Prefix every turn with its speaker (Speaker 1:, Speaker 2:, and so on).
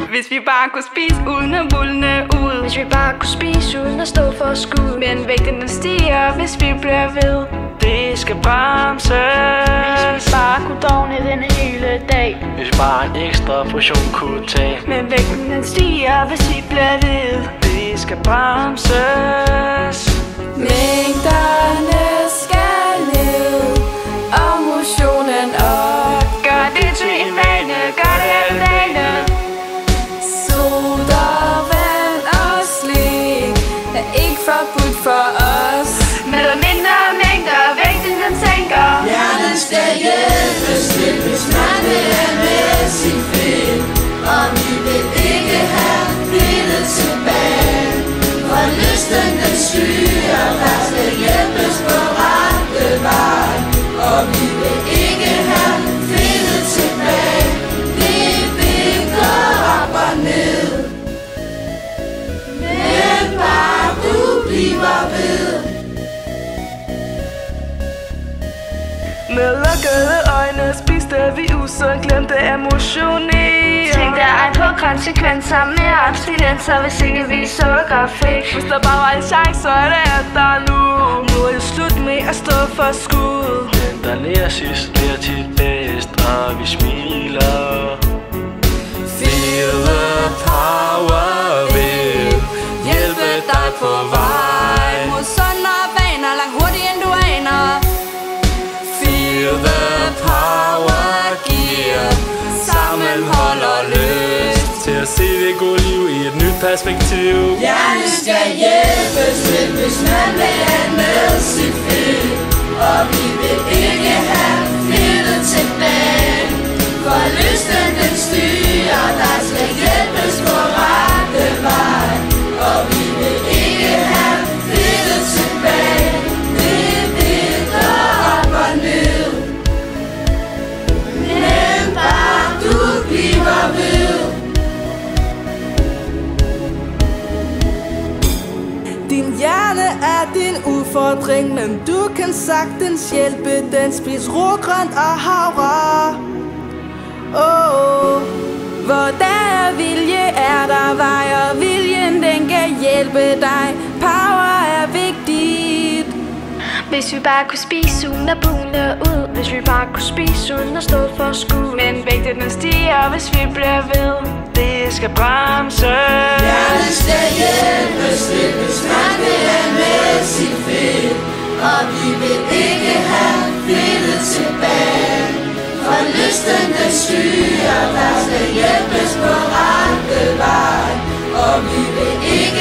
Speaker 1: Hvis vi bare kunne spise uden at mulne ud.
Speaker 2: Hvis vi bare kunne spise uden at stå for skud.
Speaker 1: Men vægten stiger, hvis vi bliver ved. Det skal bremses.
Speaker 2: Hvis vi bare kunne dogne den hele dag.
Speaker 3: Hvis vi bare en ekstra portion kunne tage.
Speaker 1: Men vægten stiger, hvis vi bliver ved. Det skal bremses.
Speaker 4: Mængderne skal ned, og motionen op.
Speaker 1: Gør det til en vane, gør det alle dagene.
Speaker 4: Soda, vand og slik er ikke forbudt for os.
Speaker 1: Med mindre mængder, vægten den sænker.
Speaker 5: Hjernen skal hjælpes til, hvis man vil have med sin fedt. Og vi vil ikke have fedtet tilbage. For lysten den styrer, der skal hjælpes på rette vej. Og vi vil ikke have fedtet tilbage. Det vil gå op og ned. Men bare du bliver ved.
Speaker 1: Med lukkede øjne spiste vi usundt, glemte at motionere.
Speaker 2: Tænk dig ej på konsekvenser med abstinenser, hvis ikke vi sukker fik.
Speaker 1: Hvis der bare var en chance, så er det at der nu. Nu er det slut med at stå for skud.
Speaker 3: Den der lærer sidst bliver tit bedst, og vi smiler. Feel the power vil hjælpe dig på vej
Speaker 4: Mod sundere vaner, langt hurtigere end du aner.
Speaker 3: Feel the power giver sammenhold og lyst til at se det gode liv i et nyt perspektiv.
Speaker 5: Hjernen skal hjælpes til, hvis man vil have med sit fedt. Og vi vil ikke have fedtet tilbage. For lysten den styrer, der skal hjælpes på rette vej. Og vi vil ikke have fedtet tilbage. Det vil gå op og ned. Men bare du bliver ved.
Speaker 4: Din hjerne er din udfordring, men du kan sagtens hjælpe den. Spis rågrønt og havre. Hvor der er vilje, er der vej, og viljen den kan hjælpe dig. Power er vigtigt.
Speaker 2: Hvis vi bare kunne spise uden at bune ud. Hvis vi bare kunne spise uden at stå for skud.
Speaker 1: Men vægten den stiger, hvis vi bliver ved. Det skal bremses.
Speaker 5: Hjernen skal hjælpes til, hvis man vil have med sit fedt. Og vi vil ikke have fedtet tilbage. For lysten den styrer, der skal hjælpes på rette vej. Og vi vil ikke